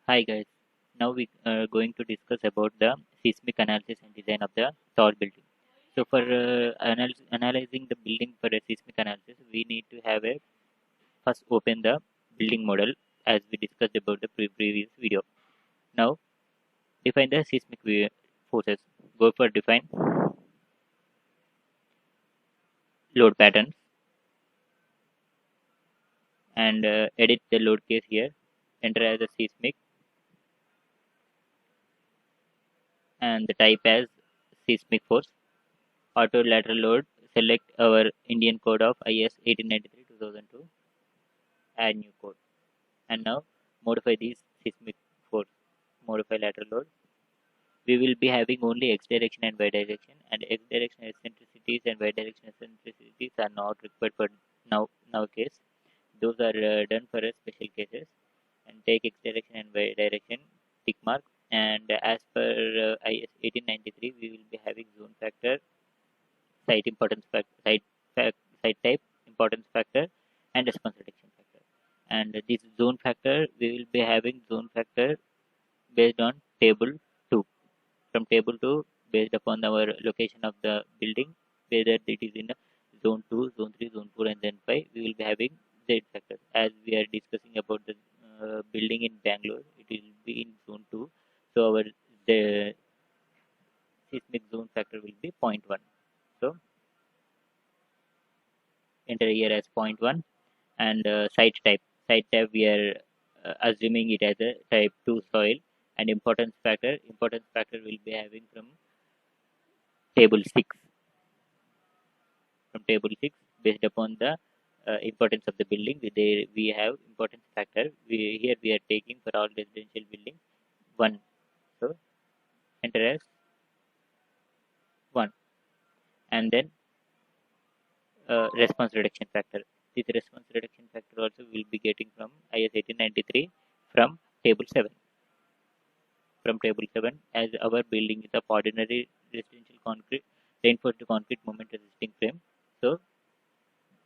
Hi guys, now we are going to discuss about the seismic analysis and design of the tall building. So for analyzing the building for a seismic analysis, we need to have a first open the building model as we discussed about the previous video. Now define the seismic forces. Go for define load patterns and edit the load case here. Enter as a seismic and the type as seismic force. Auto lateral load. Select our Indian code of IS 1893 2002. Add new code. And now modify these seismic force. Modify lateral load. We will be having only x direction and y direction, and x direction eccentricities and y direction eccentricities are not required for now case. Those are done for special cases. And take x direction and y direction tick mark. And as per IS 1893, we will be having zone factor, site importance factor, site type, importance factor, and response reduction factor. And this zone factor, we will be having zone factor based on table 2. From table 2, based upon our location of the building, whether it is in zone 2, zone 3, zone 4, and then 5, we will be having Z factor. As we are discussing about the building in Bangalore, it will be in zone 2. So our the seismic zone factor will be 0.1. So enter here as 0.1. And site type we are assuming it as a type 2 soil. And importance factor will be having from table 6. From table 6, based upon the importance of the building, we have importance factor. Here we are taking for all residential buildings 1. So enter as 1. And then response reduction factor. This response reduction factor also will be getting from IS 1893 from table 7. From table 7, as our building is of ordinary residential concrete, reinforced concrete moment resisting frame. So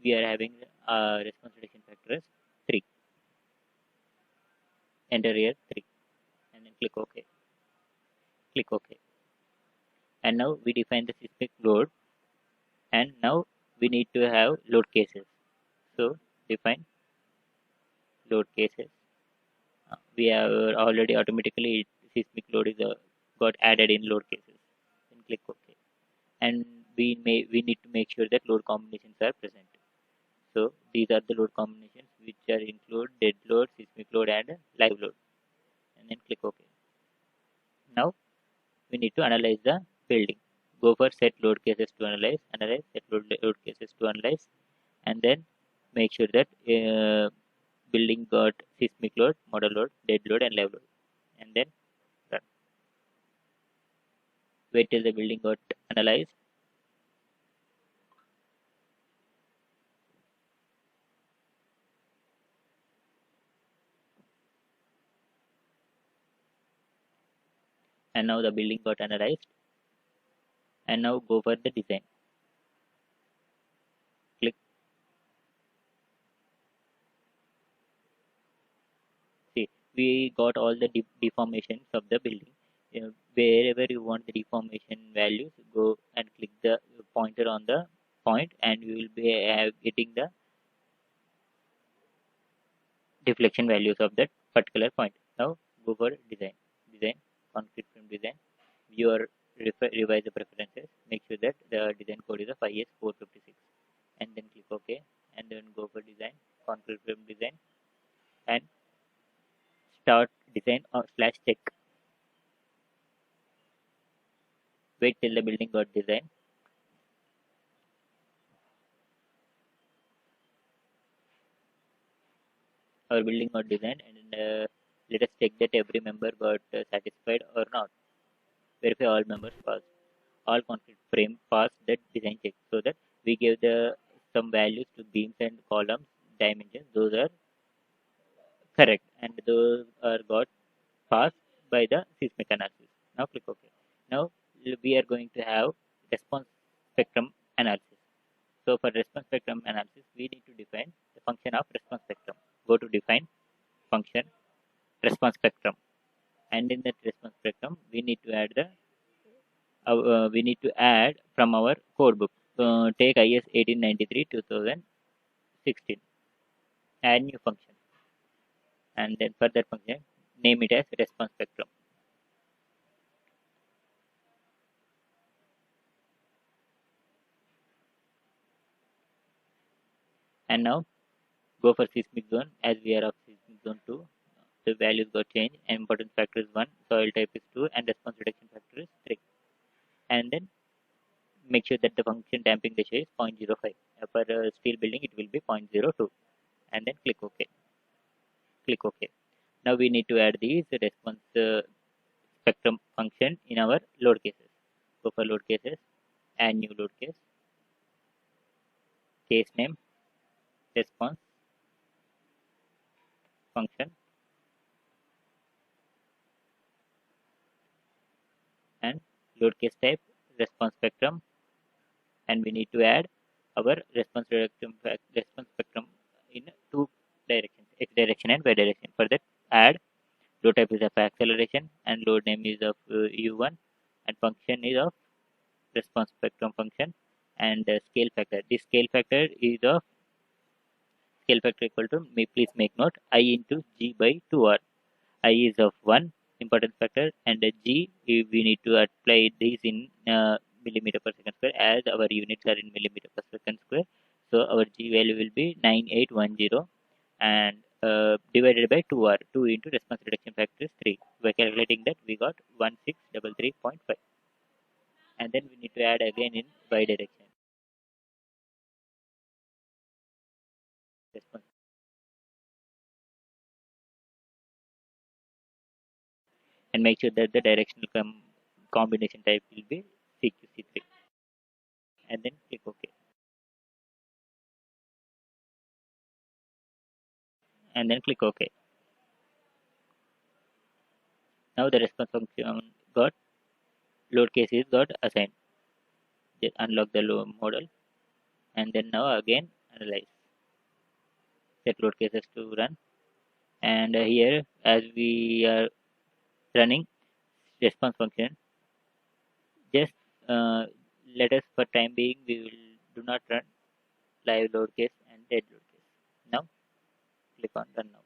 we are having response reduction factor as 3. Enter here 3 and then click OK. Click OK. And now we define the seismic load, and now we need to have load cases. So define load cases. We have already automatically seismic load is got added in load cases. Then click OK. And we need to make sure that load combinations are present. So these are the load combinations which are include dead load, seismic load, and live load. And then click OK. Now we need to analyze the building. Go for set load cases to analyze, set load cases to analyze, and then make sure that building got seismic load, model load, dead load, and live load. And then run. Wait till the building got analyzed. And now the building got analyzed. And now go for the design. Click. See, we got all the deformations of the building. Wherever you want the deformation values, go and click the pointer on the point, and you will be getting the deflection values of that particular point. Now go for design. Design, concrete frame design. View or revise the preferences. Make sure that the design code is of IS 456, and then click OK, and then go for design, concrete frame design, and start design or / check. Wait till the building got designed. Our building got designed, and let us check that every member got satisfied or not. Verify all members passed. All concrete frame passed that design check, so that we give the some values to beams and columns dimensions. Those are correct, and those are got passed by the seismic analysis. Now click OK. Now we are going to have response spectrum analysis. So for response spectrum analysis, we need to define the function of response spectrum. Go to define function response spectrum. and in that response spectrum we need to add from our code book. Take IS 1893 2016, add new function, and then for that function name it as response spectrum. And now go for seismic zone. As we are of seismic zone 2, the values got changed, and importance factor is 1, soil type is 2, and response reduction factor is 3. And then make sure that the function damping ratio is 0.05. For steel building it will be 0.02, and then click OK. Click OK. Now we need to add these response spectrum function in our load cases. Go for load cases, add new load case name, response function, and load case type response spectrum, and we need to add our response spectrum in two directions, x direction and y direction. For that, add load type is of acceleration and load name is of u1, and function is of response spectrum function, and scale factor. This scale factor is of scale factor equal to, please make note, I into g by 2r. I is of 1 importance factor, and g we need to apply this in millimeter per second square, as our units are in millimeter per second square. So our g value will be 9810, and divided by 2r. 2 into response reduction factor is 3. By calculating that, we got 1633.5, and then we need to add again in y direction response, and make sure that the directional combination type will be CQC3, and then click OK, and then click OK. Now the response function got load cases got assigned. Just unlock the load model, and then now again analyze, set load cases to run, and here as we are running response function, just uh, let us for time being we will do not run live load case and dead load case. Now click on run now.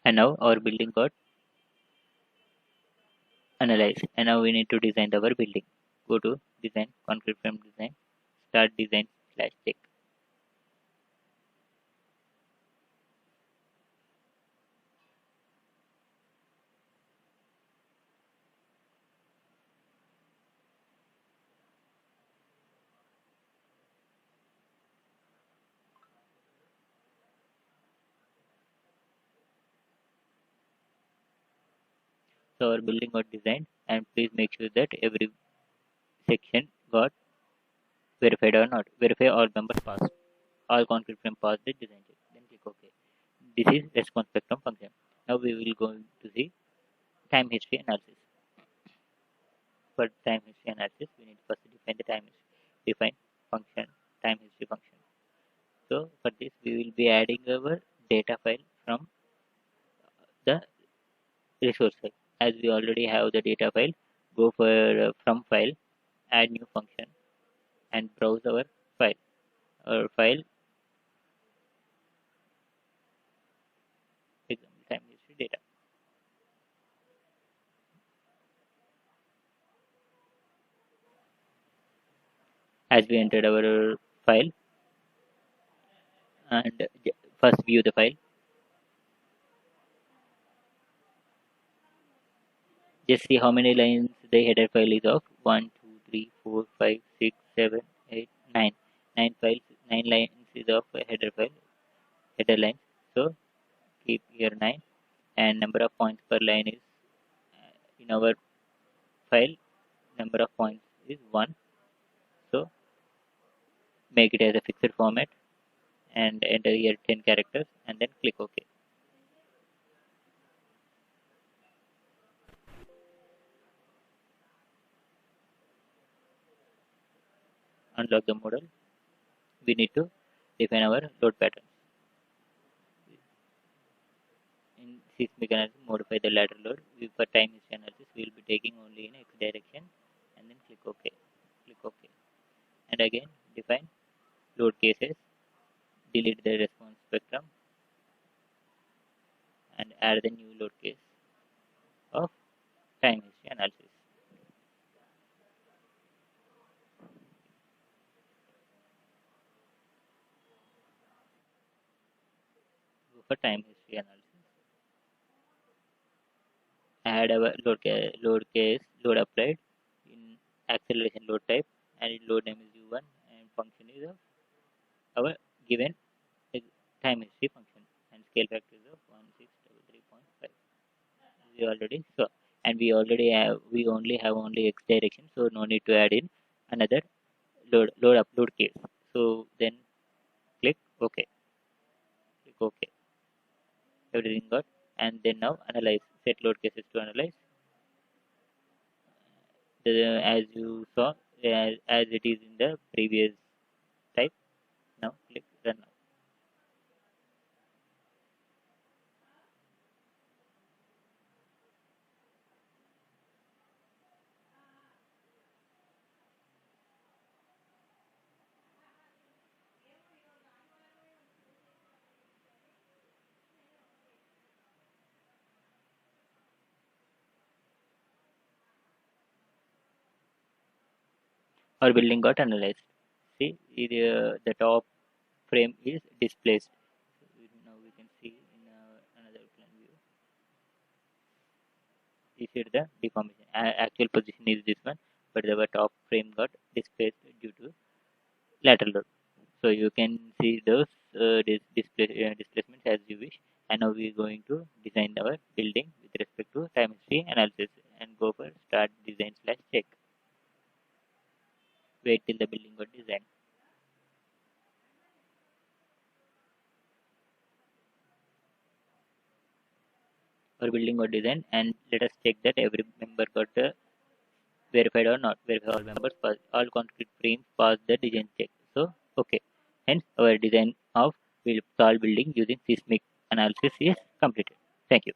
And now our building got analyzed, and now we need to design our building. Go to design, concrete frame design, start design / check. So our building got designed, and please make sure that every section got verified or not. Verify all members passed. All concrete frame passed the design check. Then click OK. This is response spectrum function. Now we will go to the time history analysis. For time history analysis, we need to first define the time history. Define function, time history function. So for this, we will be adding our data file from the resource file. As we already have the data file, go for from file, add new function, and browse our file. Our file, example time history data. As we entered our file, and first view the file, just see how many lines the header file is of. 1 2 3 4 5 6 7 8 9. 9 files, 9 lines is of a header line. So keep here 9, and number of points per line is in our file number of points is 1. So make it as a fixed format and enter here 10 characters and then click OK. Unlock the model. We need to define our load pattern. In seismic analysis, modify the lateral load. For time history analysis, we will be taking only in X direction and then click OK. Click OK. And again, define load cases. Delete the response spectrum and add the new load case of time history analysis. Go for time history analysis. Add our load applied in acceleration load type, and its load name is u1 and function is of our given time history function, and scale factor is of 1633.5. We already saw, and we only have only x direction, so no need to add in another load upload case. So then click OK. Click OK. Everything got, and then now analyze. Set load cases to analyze. As you saw, as it is in the previous type. Now click run now. Our building got analyzed. See, the top frame is displaced. Now we can see in another plan view. This is the deformation. Actual position is this one, but our top frame got displaced due to lateral load. So you can see those displacements as you wish. And now we are going to design our building with respect to time history analysis and go for start design / check. Wait till the building got designed. Our building got designed, and let us check that every member got verified or not. Verify all members pass. All concrete frames pass the design check. So okay. Hence our design of tall building using seismic analysis is completed. Thank you.